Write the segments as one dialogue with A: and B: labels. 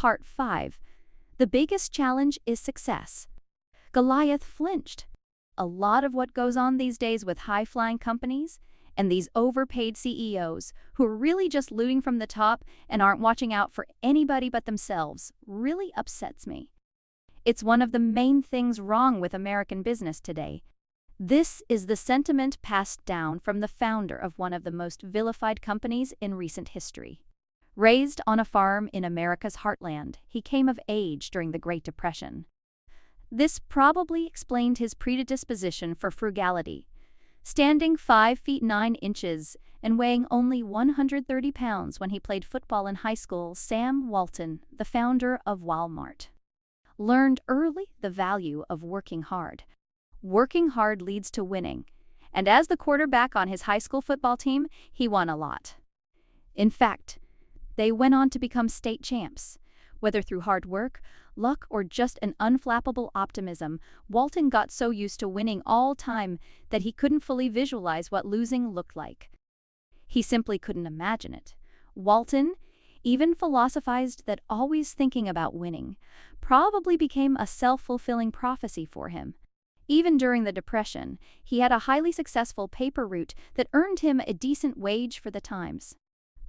A: Part 5. The biggest challenge is success. Goliath flinched. A lot of what goes on these days with high-flying companies and these overpaid CEOs who are really just looting from the top and aren't watching out for anybody but themselves really upsets me. It's one of the main things wrong with American business today. This is the sentiment passed down from the founder of one of the most vilified companies in recent history. Raised on a farm in America's heartland, he came of age during the Great Depression. This probably explained his predisposition for frugality. Standing 5 feet 9 inches and weighing only 130 pounds when he played football in high school, Sam Walton, the founder of Walmart, learned early the value of working hard. Working hard leads to winning, and as the quarterback on his high school football team, he won a lot. In fact, they went on to become state champs. Whether through hard work, luck, or just an unflappable optimism, Walton got so used to winning all time that he couldn't fully visualize what losing looked like. He simply couldn't imagine it. Walton even philosophized that always thinking about winning probably became a self-fulfilling prophecy for him. Even during the Depression, he had a highly successful paper route that earned him a decent wage for the times.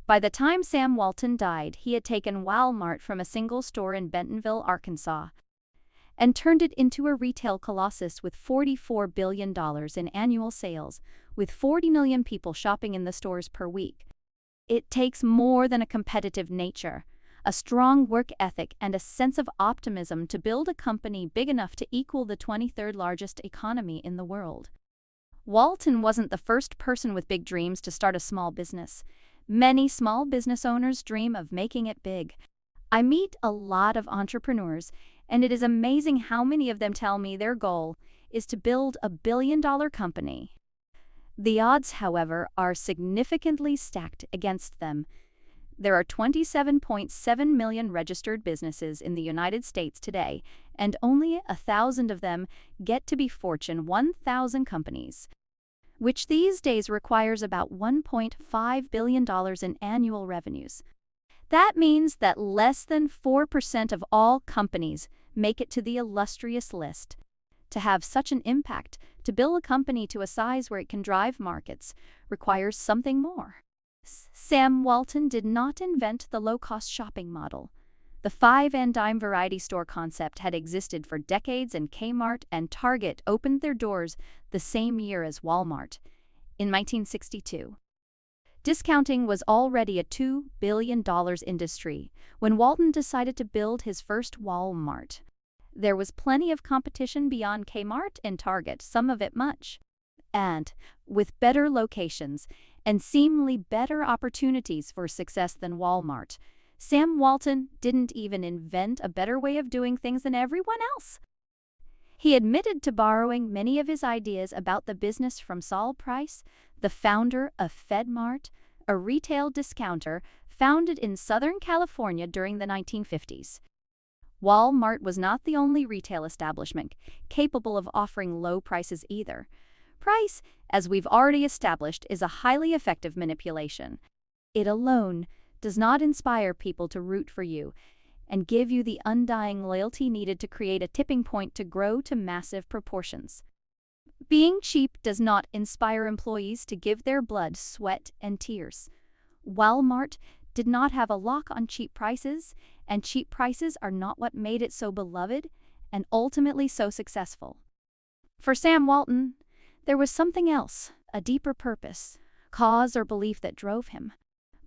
A: By the time Sam Walton died, he had taken Walmart from a single store in Bentonville, Arkansas, and turned it into a retail colossus with $44 billion in annual sales, with 40 million people shopping in the stores per week. It takes more than a competitive nature, a strong work ethic, and a sense of optimism to build a company big enough to equal the 23rd largest economy in the world. Walton wasn't the first person with big dreams to start a small business. Many small business owners dream of making it big. I meet a lot of entrepreneurs, and it is amazing how many of them tell me their goal is to build a billion-dollar company. The odds, however, are significantly stacked against them. There are 27.7 million registered businesses in the United States today, and only 1,000 of them get to be Fortune 1000 companies, which these days requires about $1.5 billion in annual revenues. That means that less than 4% of all companies make it to the illustrious list. To have such an impact, to build a company to a size where it can drive markets, requires something more. Sam Walton did not invent the low-cost shopping model. The 5-and-dime variety store concept had existed for decades, and Kmart and Target opened their doors the same year as Walmart, in 1962. Discounting was already a $2 billion industry when Walton decided to build his first Walmart. There was plenty of competition beyond Kmart and Target, some of it much. And, with better locations and seemingly better opportunities for success than Walmart, Sam Walton didn't even invent a better way of doing things than everyone else. He admitted to borrowing many of his ideas about the business from Saul Price, the founder of FedMart, a retail discounter founded in Southern California during the 1950s. Walmart was not the only retail establishment capable of offering low prices either. Price, as we've already established, is a highly effective manipulation. It alone does not inspire people to root for you and give you the undying loyalty needed to create a tipping point to grow to massive proportions. Being cheap does not inspire employees to give their blood, sweat, and tears. Walmart did not have a lock on cheap prices, and cheap prices are not what made it so beloved and ultimately so successful. For Sam Walton, there was something else, a deeper purpose, cause, or belief that drove him.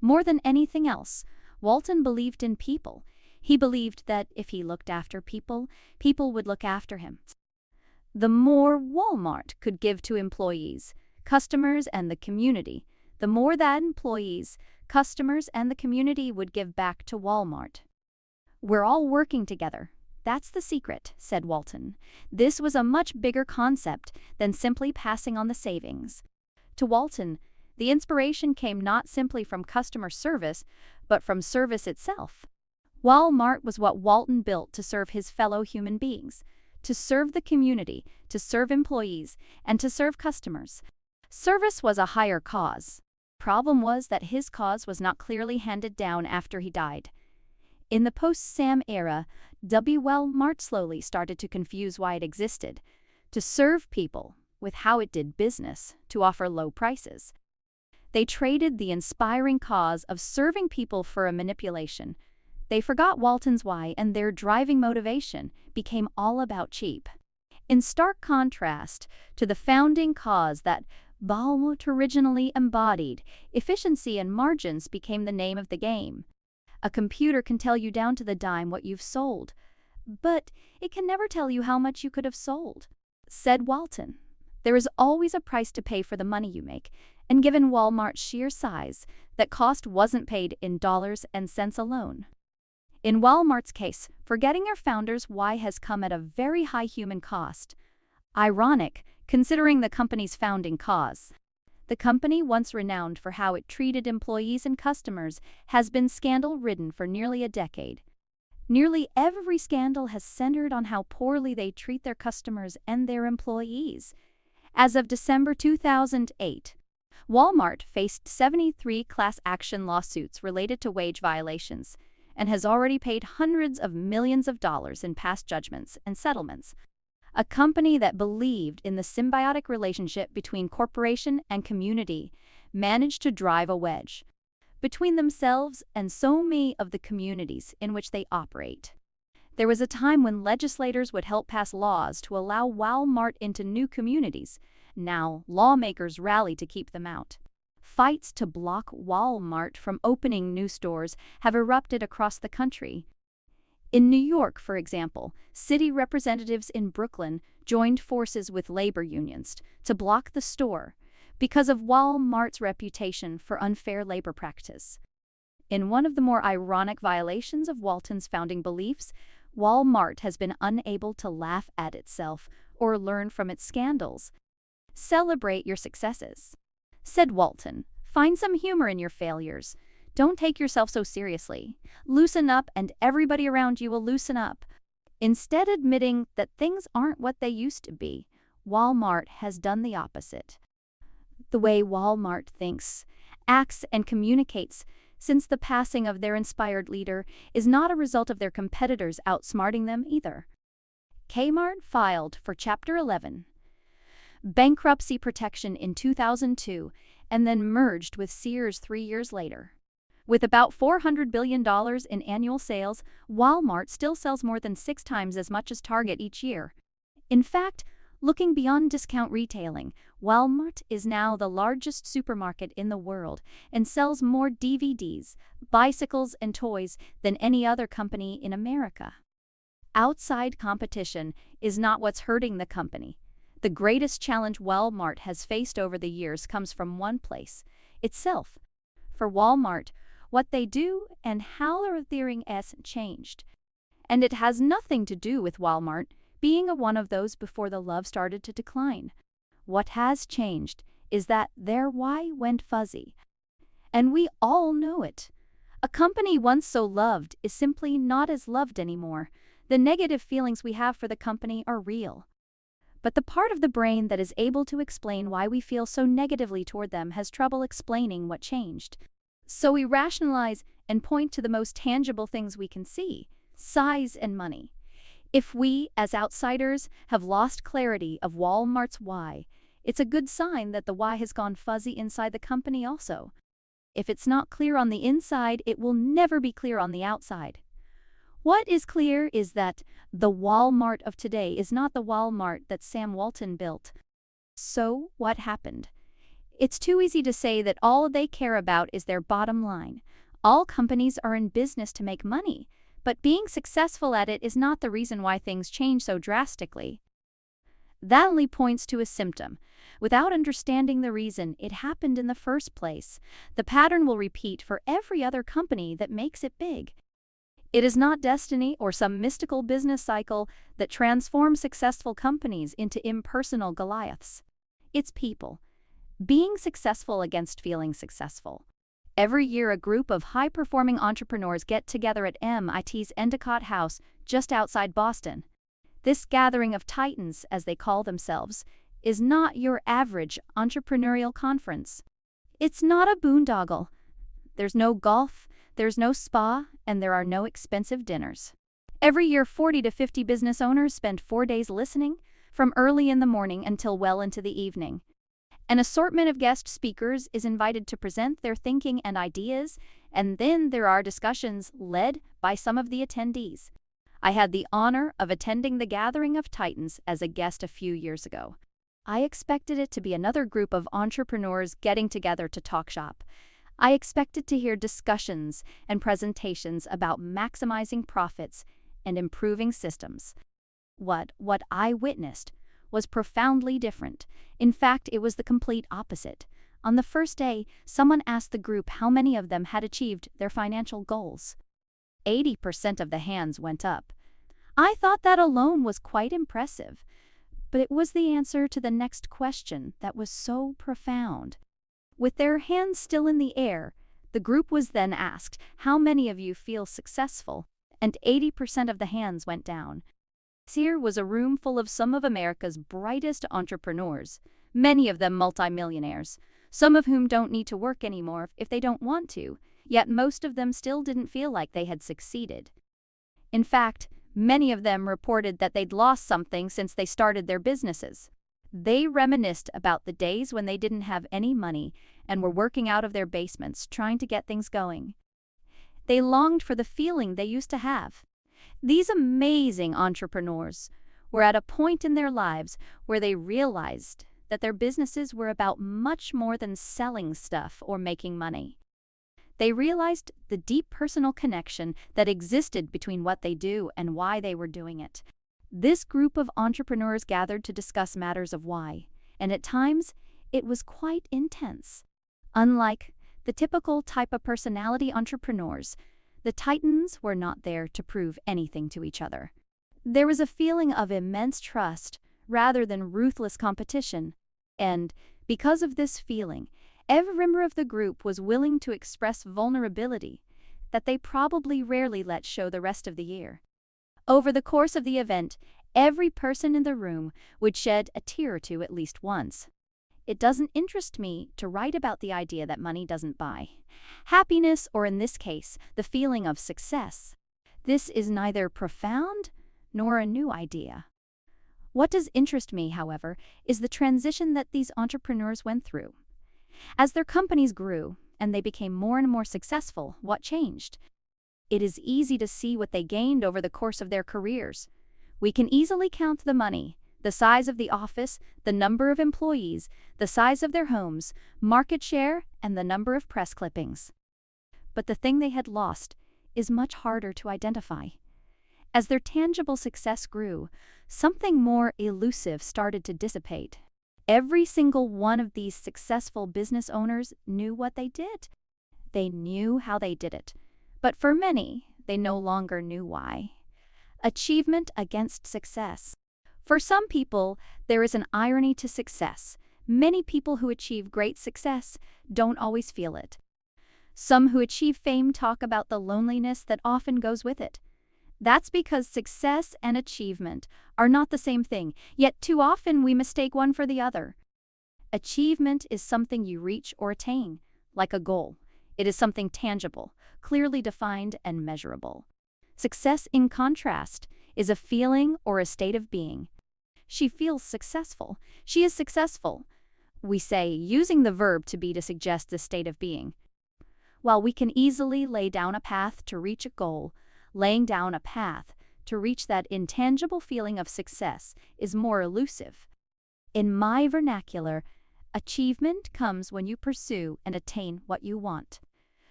A: More than anything else, Walton believed in people. He believed that if he looked after people, people would look after him. The more Walmart could give to employees, customers, and the community, the more that employees, customers, and the community would give back to Walmart. "We're all working together. That's the secret," said Walton. This was a much bigger concept than simply passing on the savings. To Walton, the inspiration came not simply from customer service, but from service itself. Walmart was what Walton built to serve his fellow human beings, to serve the community, to serve employees, and to serve customers. Service was a higher cause. Problem was that his cause was not clearly handed down after he died. In the post-Sam era, Walmart slowly started to confuse why it existed, to serve people with how it did business, to offer low prices. They traded the inspiring cause of serving people for a manipulation. They forgot Walton's why, and their driving motivation became all about cheap. In stark contrast to the founding cause that Walmart originally embodied, efficiency and margins became the name of the game. A computer can tell you down to the dime what you've sold, but it can never tell you how much you could have sold. Said Walton, there is always a price to pay for the money you make, and given Walmart's sheer size, that cost wasn't paid in dollars and cents alone. In Walmart's case, forgetting your founders' why has come at a very high human cost. Ironic, considering the company's founding cause. The company, once renowned for how it treated employees and customers, has been scandal-ridden for nearly a decade. Nearly every scandal has centered on how poorly they treat their customers and their employees. As of December 2008, Walmart faced 73 class action lawsuits related to wage violations and has already paid hundreds of millions of dollars in past judgments and settlements. A company that believed in the symbiotic relationship between corporation and community managed to drive a wedge between themselves and so many of the communities in which they operate. There was a time when legislators would help pass laws to allow Walmart into new communities. Now, lawmakers rally to keep them out. Fights to block Walmart from opening new stores have erupted across the country. In New York, for example, city representatives in Brooklyn joined forces with labor unions to block the store because of Walmart's reputation for unfair labor practice. In one of the more ironic violations of Walton's founding beliefs, Walmart has been unable to laugh at itself or learn from its scandals. Celebrate your successes. Said Walton, find some humor in your failures. Don't take yourself so seriously. Loosen up and everybody around you will loosen up. Instead admitting that things aren't what they used to be, Walmart has done the opposite. The way Walmart thinks, acts, and communicates since the passing of their inspired leader is not a result of their competitors outsmarting them either. Kmart filed for Chapter 11, bankruptcy protection in 2002, and then merged with Sears 3 years later. With about $400 billion in annual sales, Walmart still sells more than 6 times as much as Target each year. In fact, looking beyond discount retailing, Walmart is now the largest supermarket in the world and sells more DVDs, bicycles, and toys than any other company in America. Outside competition is not what's hurting the company. The greatest challenge Walmart has faced over the years comes from one place: itself. For Walmart, what they do and how their hasn't changed. And it has nothing to do with Walmart being one of those before the love started to decline. What has changed is that their why went fuzzy. And we all know it. A company once so loved is simply not as loved anymore. The negative feelings we have for the company are real. But the part of the brain that is able to explain why we feel so negatively toward them has trouble explaining what changed. So we rationalize and point to the most tangible things we can see: size and money. If we, as outsiders, have lost clarity of Walmart's why, it's a good sign that the why has gone fuzzy inside the company also. If it's not clear on the inside, it will never be clear on the outside. What is clear is that the Walmart of today is not the Walmart that Sam Walton built. So, what happened? It's too easy to say that all they care about is their bottom line. All companies are in business to make money, but being successful at it is not the reason why things change so drastically. That only points to a symptom. Without understanding the reason it happened in the first place, the pattern will repeat for every other company that makes it big. It is not destiny or some mystical business cycle that transforms successful companies into impersonal Goliaths. It's people being successful against feeling successful. Every year, a group of high-performing entrepreneurs get together at MIT's Endicott House just outside Boston. This gathering of titans, as they call themselves, is not your average entrepreneurial conference. It's not a boondoggle. There's no golf, There's no spa, and there are no expensive dinners. Every year, 40 to 50 business owners spend 4 days listening, from early in the morning until well into the evening. An assortment of guest speakers is invited to present their thinking and ideas, and then there are discussions led by some of the attendees. I had the honor of attending the Gathering of Titans as a guest a few years ago. I expected it to be another group of entrepreneurs getting together to talk shop. I expected to hear discussions and presentations about maximizing profits and improving systems. What I witnessed was profoundly different. In fact, it was the complete opposite. On the first day, someone asked the group how many of them had achieved their financial goals. 80% of the hands went up. I thought that alone was quite impressive, but it was the answer to the next question that was so profound. With their hands still in the air, the group was then asked, "How many of you feel successful?" And 80% of the hands went down. Here was a room full of some of America's brightest entrepreneurs, many of them multimillionaires, some of whom don't need to work anymore if they don't want to, yet most of them still didn't feel like they had succeeded. In fact, many of them reported that they'd lost something since they started their businesses. They reminisced about the days when they didn't have any money and were working out of their basements trying to get things going. They longed for the feeling they used to have. These amazing entrepreneurs were at a point in their lives where they realized that their businesses were about much more than selling stuff or making money. They realized the deep personal connection that existed between what they do and why they were doing it. This group of entrepreneurs gathered to discuss matters of why, and at times it was quite intense. Unlike the typical type of personality entrepreneurs, the Titans were not there to prove anything to each other. There was a feeling of immense trust rather than ruthless competition, and because of this feeling, every member of the group was willing to express vulnerability that they probably rarely let show the rest of the year. Over the course of the event, every person in the room would shed a tear or two at least once. It doesn't interest me to write about the idea that money doesn't buy happiness, or in this case, the feeling of success. This is neither profound nor a new idea. What does interest me, however, is the transition that these entrepreneurs went through. As their companies grew and they became more and more successful, what changed? It is easy to see what they gained over the course of their careers. We can easily count the money, the size of the office, the number of employees, the size of their homes, market share, and the number of press clippings. But the thing they had lost is much harder to identify. As their tangible success grew, something more elusive started to dissipate. Every single one of these successful business owners knew what they did. They knew how they did it. But for many, they no longer knew why. Achievement against success. For some people, there is an irony to success. Many people who achieve great success don't always feel it. Some who achieve fame talk about the loneliness that often goes with it. That's because success and achievement are not the same thing, yet too often we mistake one for the other. Achievement is something you reach or attain, like a goal. It is something tangible, clearly defined and measurable. Success, in contrast, is a feeling or a state of being. She feels successful. She is successful. We say, using the verb to be to suggest the state of being. While we can easily lay down a path to reach a goal, laying down a path to reach that intangible feeling of success is more elusive. In my vernacular, achievement comes when you pursue and attain what you want.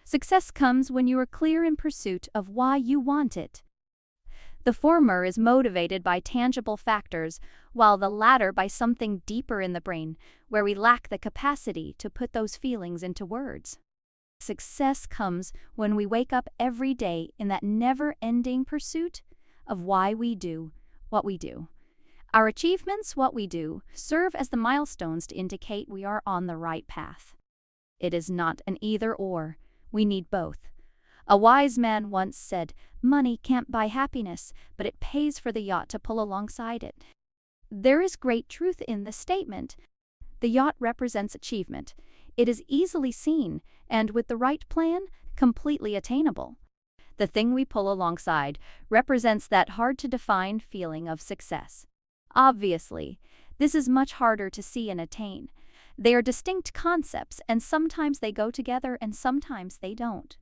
A: Success comes when you are clear in pursuit of why you want it. The former is motivated by tangible factors, while the latter by something deeper in the brain, where we lack the capacity to put those feelings into words. Success comes when we wake up every day in that never-ending pursuit of why we do what we do. Our achievements, what we do, serve as the milestones to indicate we are on the right path. It is not an either-or. We need both. A wise man once said, "Money can't buy happiness, but it pays for the yacht to pull alongside it." There is great truth in this statement. The yacht represents achievement. It is easily seen, and with the right plan, completely attainable. The thing we pull alongside represents that hard-to-define feeling of success. Obviously, this is much harder to see and attain. They are distinct concepts, and sometimes they go together and sometimes they don't.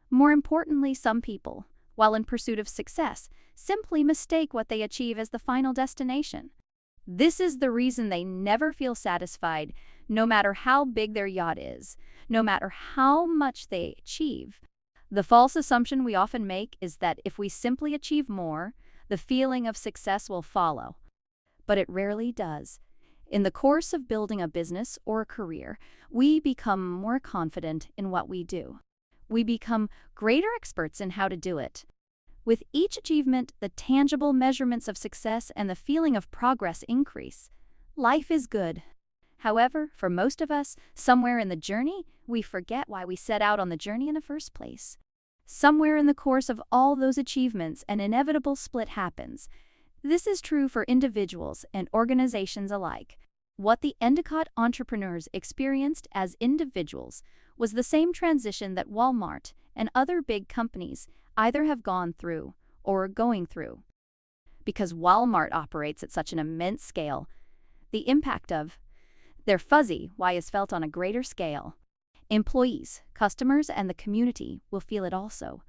A: More importantly, some people, while in pursuit of success, simply mistake what they achieve as the final destination. This is the reason they never feel satisfied, no matter how big their yacht is, no matter how much they achieve. The false assumption we often make is that if we simply achieve more, the feeling of success will follow. But it rarely does. In the course of building a business or a career, we become more confident in what we do. We become greater experts in how to do it. With each achievement, the tangible measurements of success and the feeling of progress increase. Life is good. However, for most of us, somewhere in the journey, we forget why we set out on the journey in the first place. Somewhere in the course of all those achievements, an inevitable split happens. This is true for individuals and organizations alike. What the Endicott entrepreneurs experienced as individuals was the same transition that Walmart and other big companies either have gone through or are going through. Because Walmart operates at such an immense scale, the impact of their fuzzy why is felt on a greater scale. Employees, customers, and the community will feel it also.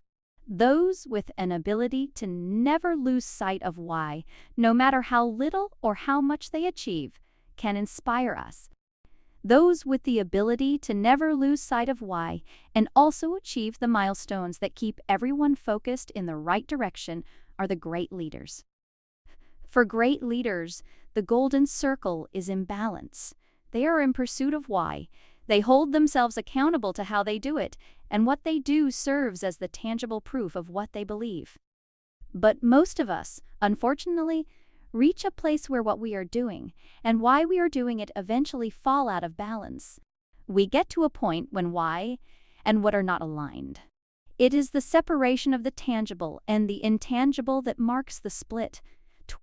A: Those with an ability to never lose sight of why, no matter how little or how much they achieve, can inspire us. Those with the ability to never lose sight of why and also achieve the milestones that keep everyone focused in the right direction are the great leaders. For great leaders, the golden circle is in balance. They are in pursuit of why. They hold themselves accountable to how they do it, and what they do serves as the tangible proof of what they believe. But most of us, unfortunately, reach a place where what we are doing and why we are doing it eventually fall out of balance. We get to a point when why and what are not aligned. It is the separation of the tangible and the intangible that marks the split.